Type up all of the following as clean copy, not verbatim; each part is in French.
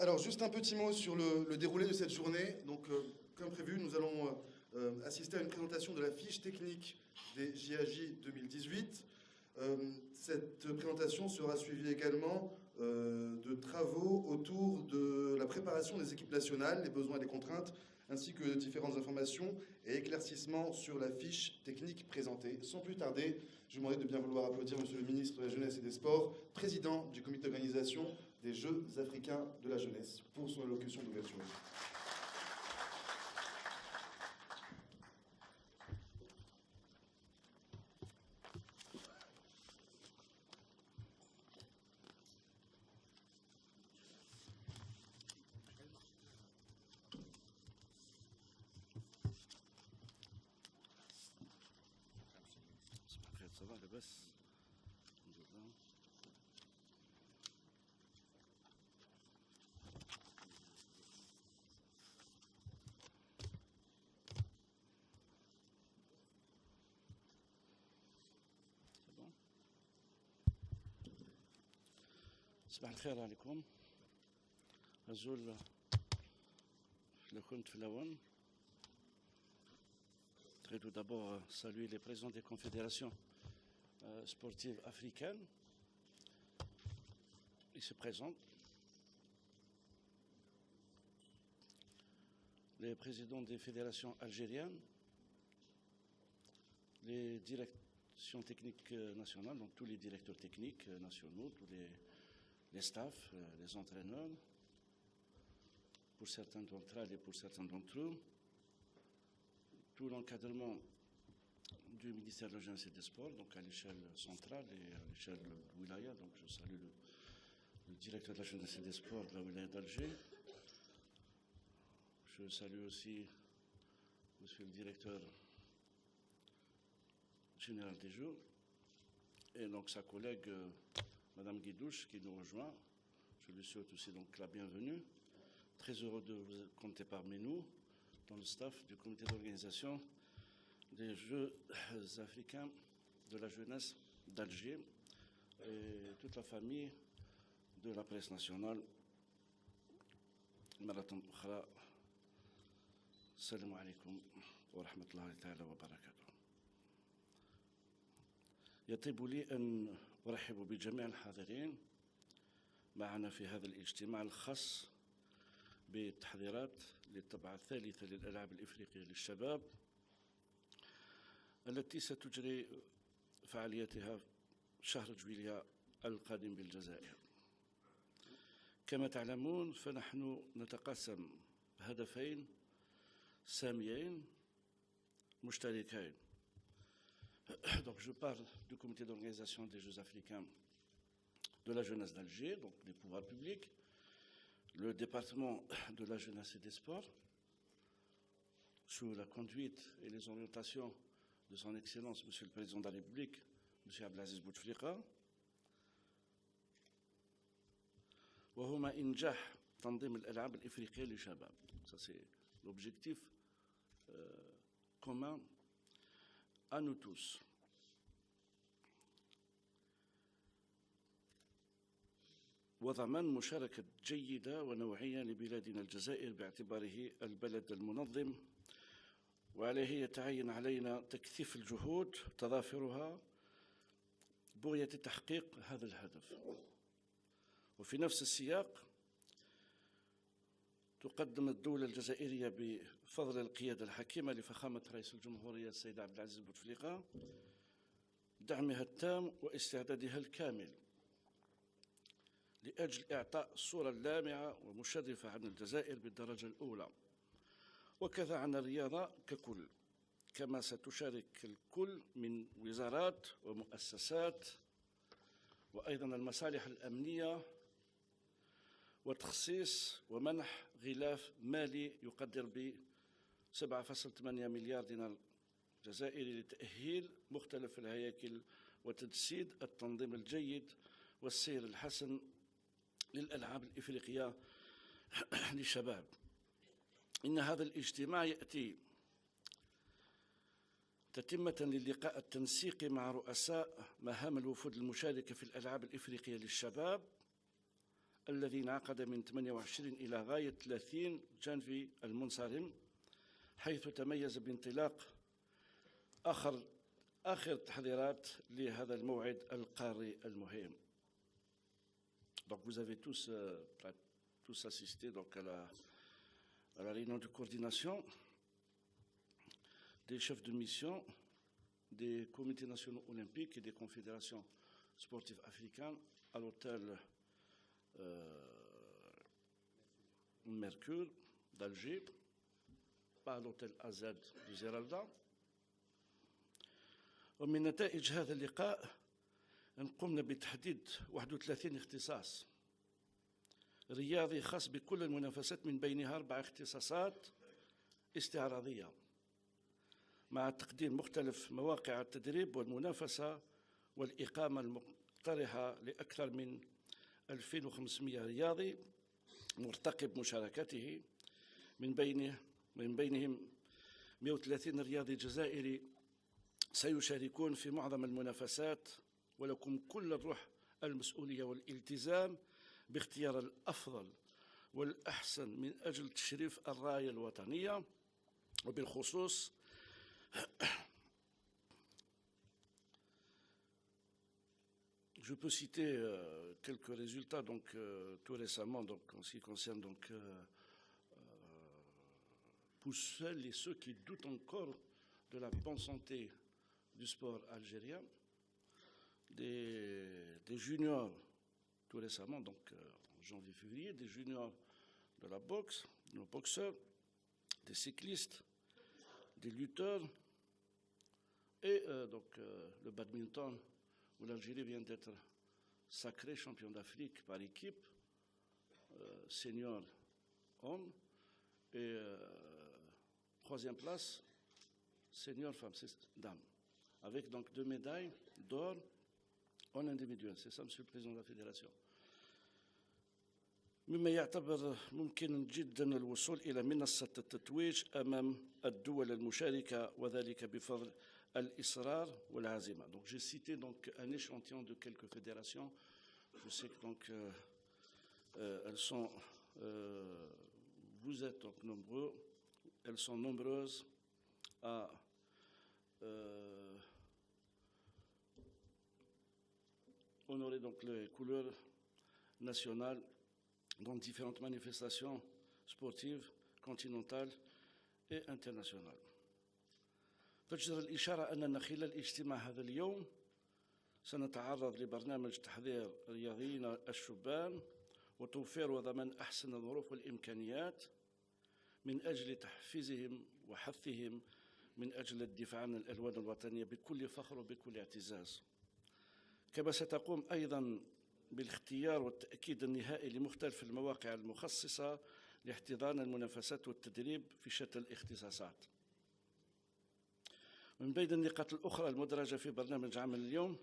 Alors, juste un petit mot sur le déroulé de cette journée. Donc, comme prévu, nous allons assister à une présentation de la fiche technique des JAJ 2018. Cette présentation sera suivie également de travaux autour de la préparation des équipes nationales, les besoins et les contraintes, ainsi que de différentes informations et éclaircissements sur la fiche technique présentée. Sans plus tarder, je vous demande de bien vouloir applaudir Monsieur le ministre de la Jeunesse et des Sports, président du comité d'organisation des Jeux africains de la jeunesse, pour son allocution d'ouverture. Ça va, لاباس الحمد لله. bon. صباح الخير عليكم. أزول le compte Flawan. Je voudrais tout d'abord saluer les présidents des confédérations sportives africaines. Ils se présentent. Les présidents des fédérations algériennes, les directions techniques nationales, donc tous les directeurs techniques nationaux, tous les staffs, les entraîneurs, pour certains d'entre elles et pour certains d'entre eux, tout l'encadrement du ministère de la Jeunesse et des Sports, donc à l'échelle centrale et à l'échelle de Wilaya. Donc je salue le directeur de la Jeunesse et des Sports de la Wilaya d'Alger. Je salue aussi monsieur le directeur général des Jeux et donc sa collègue madame Guidouche qui nous rejoint. Je lui souhaite aussi donc la bienvenue. Très heureux de vous compter parmi nous dans le staff du comité d'organisation des Jeux africains de la jeunesse d'Alger et toute la famille de la presse nationale. مرة أخرى السلام عليكم ورحمة الله تعالى وبركاته. يطيب لي أن أرحب بجميع الحاضرين معنا في هذا الاجتماع الخاص بالتحضيرات للطبعة الثالثة للألعاب الإفريقية للشباب التي ستجري فعاليتها شهر جويليا القادم بالجزائر. كما تعلمون فنحن نتقاسم هدفين ساميين مشتركين. Donc je parle du comité d'organisation des Jeux africains de la jeunesse d'Alger, donc des pouvoirs publics, le département de la jeunesse et des sports, sous la conduite et les orientations de son Excellence, Monsieur le Président de la République, Monsieur Abdelaziz Bouteflika, وهما إنجاح تنظيم الألعاب الإفريقية للشباب. Ça c'est l'objectif commun à nous tous. وضمان مشاركة جيدة ونوعية لبلادنا الجزائر باعتباره البلد المنظم، وعليه يتعين علينا تكثيف الجهود تضافرها بغية تحقيق هذا الهدف. وفي نفس السياق تقدم الدولة الجزائرية بفضل القيادة الحكيمة لفخامة رئيس الجمهورية السيد عبد العزيز بوتفليقة دعمها التام واستعدادها الكامل لأجل إعطاء الصورة اللامعة ومشرفة عن الجزائر بالدرجة الأولى، وكذا عن الرياضة ككل، كما ستشارك الكل من وزارات ومؤسسات وأيضا المصالح الأمنية وتخصيص ومنح غلاف مالي يقدر ب 7.8 مليار دينار جزائري لتأهيل مختلف الهياكل وتجسيد التنظيم الجيد والسير الحسن للألعاب الإفريقية للشباب. إن هذا الاجتماع يأتي تتمة للقاء التنسيقي مع رؤساء مهام الوفود المشاركة في الألعاب الإفريقية للشباب الذي انعقد من 28 إلى غاية 30 جانفي المنصرم، حيث تميز بانطلاق آخر التحضيرات لهذا الموعد القاري المهم. Donc vous avez tous assisté donc à la réunion de coordination des chefs de mission des comités nationaux olympiques et des confédérations sportives africaines à l'hôtel Mercure d'Alger, pas à l'hôtel AZ de Zeralda. ومن نتائج هذا اللقاء أن قمنا بتحديد 31 اختصاص رياضي خاص بكل المنافسات، من بينها 4 اختصاصات استعراضية، مع تقديم مختلف مواقع التدريب والمنافسة والإقامة المقترحة لأكثر من 2500 رياضي مرتقب مشاركته، من بينهم 130 رياضي جزائري سيشاركون في معظم المنافسات، ولكم كل الروح المسؤولية والالتزام باختيار الأفضل والأحسن من أجل تشريف الراية الوطنية. وبالخصوص je peux citer quelques résultats tout récemment en ce qui concerne pour celles et ceux qui doutent encore de la bonne santé du sport algérien, des juniors tout récemment, en janvier-février, des juniors de la boxe, nos boxeurs, des cyclistes, des lutteurs et le badminton, où l'Algérie vient d'être sacrée champion d'Afrique par équipe, senior homme, et troisième place, senior femme, dame, avec donc 2 médailles d'or en individuel. C'est ça, Monsieur le Président de la Fédération. مما يعتبر ممكن جدا الوصول إلى منصة التتويج أمام الدول المشاركة، وذلك بفضل الإصرار والعزيمة. Donc j'ai cité un échantillon de quelques fédérations. Je sais que elles sont, vous êtes donc nombreux, elles sont nombreuses à honorer donc les couleurs nationales dans différentes manifestations sportives continentales et internationales. تجدر الإشارة أننا خلال اجتماع هذا اليوم سنتعرض لبرنامج تحضير رياضيين الشبان وتوفير وضمان أحسن الظروف والإمكانيات من أجل تحفيزهم وحثهم من أجل الدفاع عن الألوان الوطنية بكل فخر وبكل اعتزاز. كما ستقوم أيضا بالاختيار والتأكيد النهائي لمختلف المواقع المخصصة لاحتضان المنافسات والتدريب في شتى الاختصاصات. من بين النقاط الأخرى المدرجة في برنامج عمل اليوم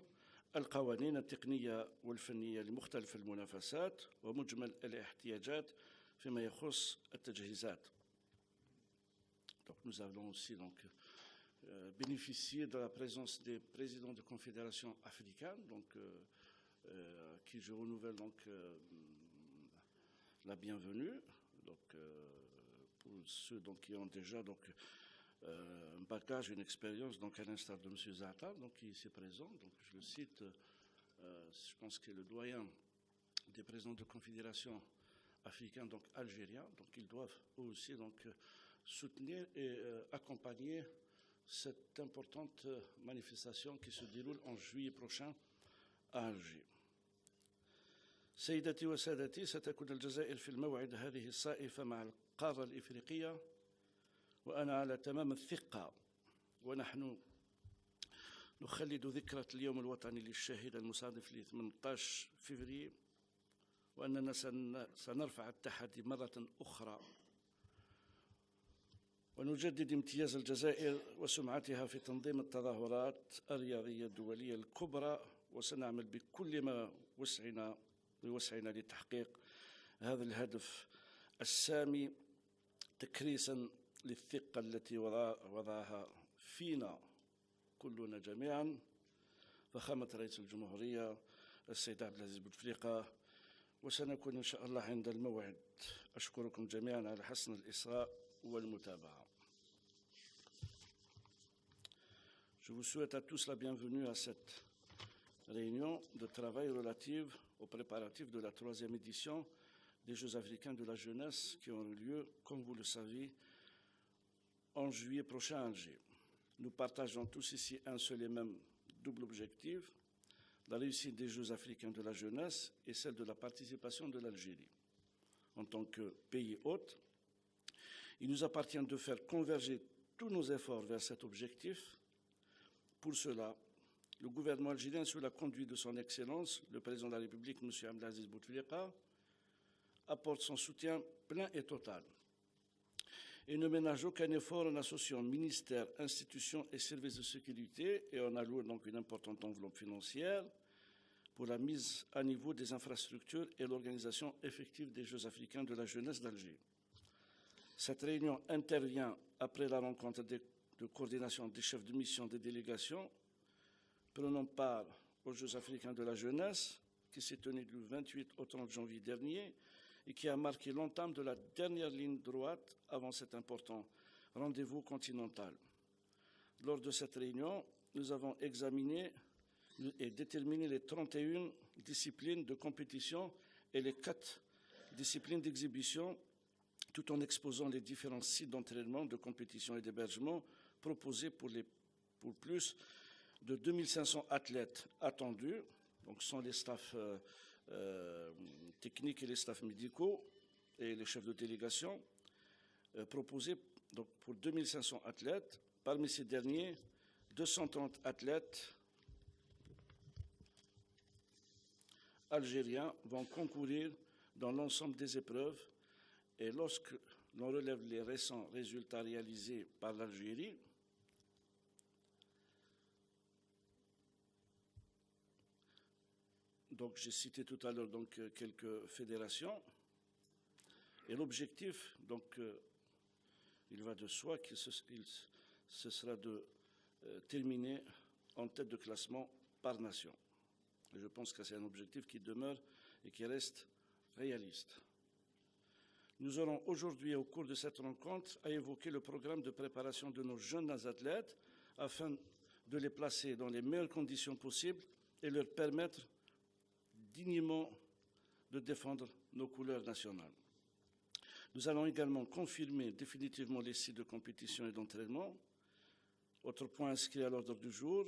القوانين التقنية والفنية لمختلف المنافسات ومجمل الاحتياجات فيما يخص التجهيزات. Nous allons aussi bénéficier de la présence des présidents de confédérations africaines, qui je renouvelle la bienvenue. Pour ceux qui ont déjà un bagage, une expérience, à l'instar de M. Zaatar, qui est ici présent. Je le cite, je pense qu'il est le doyen des présidents de confédération africaine, algériens. Ils doivent aussi soutenir et accompagner cette importante manifestation qui se déroule en juillet prochain à Alger. سيداتي وسادتي، ستكون الجزائر في الموعد هذه الصائفة مع القارة الإفريقية، وأنا على تمام الثقة ونحن نخلد ذكرى اليوم الوطني للشهيد المصادف ل 18 فبراير، وأننا سنرفع التحدي مرة أخرى ونجدد امتياز الجزائر وسمعتها في تنظيم التظاهرات الرياضية الدولية الكبرى، وسنعمل بكل ما وسعنا لتحقيق هذا الهدف السامي تكريسا للثقة التي وضعها فينا كلنا جميعا فخامة رئيس الجمهورية السيد عبد العزيز بوتفليقة وسنكون إن شاء الله عند الموعد. أشكركم جميعا على حسن الإصغاء والمتابعة. Je vous souhaite à tous la bienvenue à cette réunion de travail relative aux préparatifs de la 3e édition des Jeux africains de la jeunesse qui auront lieu, comme vous le savez, en juillet prochain à Alger. Nous partageons tous ici un seul et même double objectif, la réussite des Jeux africains de la jeunesse et celle de la participation de l'Algérie. En tant que pays hôte, il nous appartient de faire converger tous nos efforts vers cet objectif. Pour cela, le gouvernement algérien, sous la conduite de son Excellence, le président de la République, M. Abdelaziz Bouteflika, apporte son soutien plein et total et ne ménage aucun effort en associant ministères, institutions et services de sécurité et en allouant donc une importante enveloppe financière pour la mise à niveau des infrastructures et l'organisation effective des Jeux africains de la jeunesse d'Alger. Cette réunion intervient après la rencontre de coordination des chefs de mission des délégations prenant part aux Jeux africains de la jeunesse qui s'est tenue du 28 au 30 janvier dernier et qui a marqué l'entame de la dernière ligne droite avant cet important rendez-vous continental. Lors de cette réunion, nous avons examiné et déterminé les 31 disciplines de compétition et les 4 disciplines d'exhibition, tout en exposant les différents sites d'entraînement, de compétition et d'hébergement proposés pour plus de 2500 athlètes attendus, donc sans les staffs techniques et les staffs médicaux et les chefs de délégation, proposés donc pour 2500 athlètes. Parmi ces derniers, 230 athlètes algériens vont concourir dans l'ensemble des épreuves et lorsque l'on relève les récents résultats réalisés par l'Algérie, donc j'ai cité tout à l'heure donc quelques fédérations et l'objectif donc il va de soi que ce sera de terminer en tête de classement par nation. Et je pense que c'est un objectif qui demeure et qui reste réaliste. Nous aurons aujourd'hui, au cours de cette rencontre, à évoquer le programme de préparation de nos jeunes athlètes afin de les placer dans les meilleures conditions possibles et leur permettre dignement de défendre nos couleurs nationales. Nous allons également confirmer définitivement les sites de compétition et d'entraînement. Autre point inscrit à l'ordre du jour,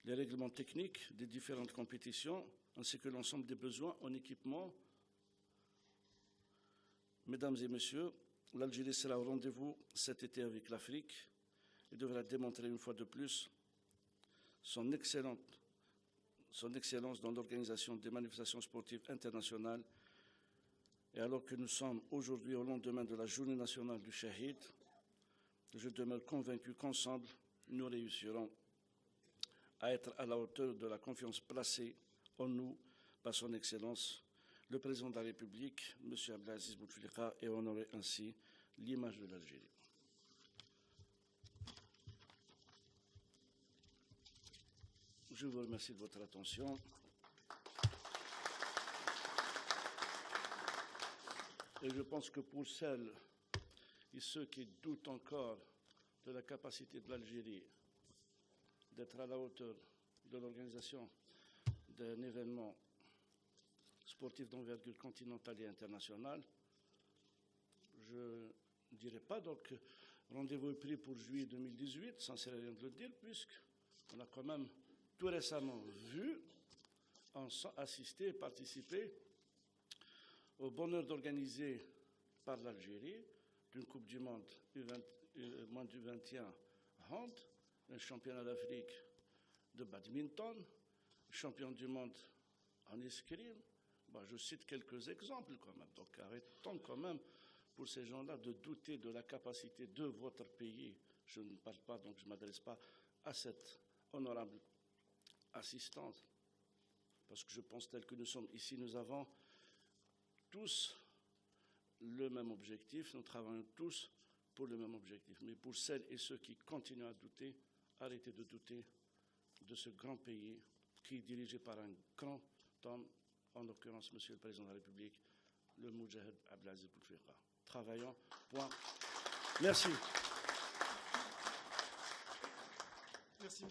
les règlements techniques des différentes compétitions, ainsi que l'ensemble des besoins en équipement. Mesdames et messieurs, l'Algérie sera au rendez-vous cet été avec l'Afrique et devra démontrer une fois de plus son excellence dans l'organisation des manifestations sportives internationales. Et alors que nous sommes aujourd'hui au lendemain de la journée nationale du Shahid, je demeure convaincu qu'ensemble, nous réussirons à être à la hauteur de la confiance placée en nous par son Excellence, le Président de la République, M. Abdelaziz Bouteflika, et honorer ainsi l'image de l'Algérie. Je vous remercie de votre attention. Et je pense que pour celles et ceux qui doutent encore de la capacité de l'Algérie d'être à la hauteur de l'organisation d'un événement sportif d'envergure continentale et internationale, je ne dirais pas donc rendez-vous est pris pour juillet 2018, ça ne sert à rien de le dire, puisqu'on a quand même tout récemment vu, assister et participer au bonheur d'organiser par l'Algérie d'une Coupe du Monde moins du 21 hand, un championnat d'Afrique de badminton, champion du monde en escrime. Bon, je cite quelques exemples quand même. Donc arrêtons quand même pour ces gens-là de douter de la capacité de votre pays. Je ne parle pas, donc je ne m'adresse pas à cette honorable assistance, parce que je pense tel que nous sommes ici, nous avons tous le même objectif, nous travaillons tous pour le même objectif. Mais pour celles et ceux qui continuent à douter, arrêtez de douter de ce grand pays qui est dirigé par un grand homme en l'occurrence Monsieur le Président de la République, le Moudjahid Abdelaziz Bouteflika. Travaillons. Point. Merci. Merci.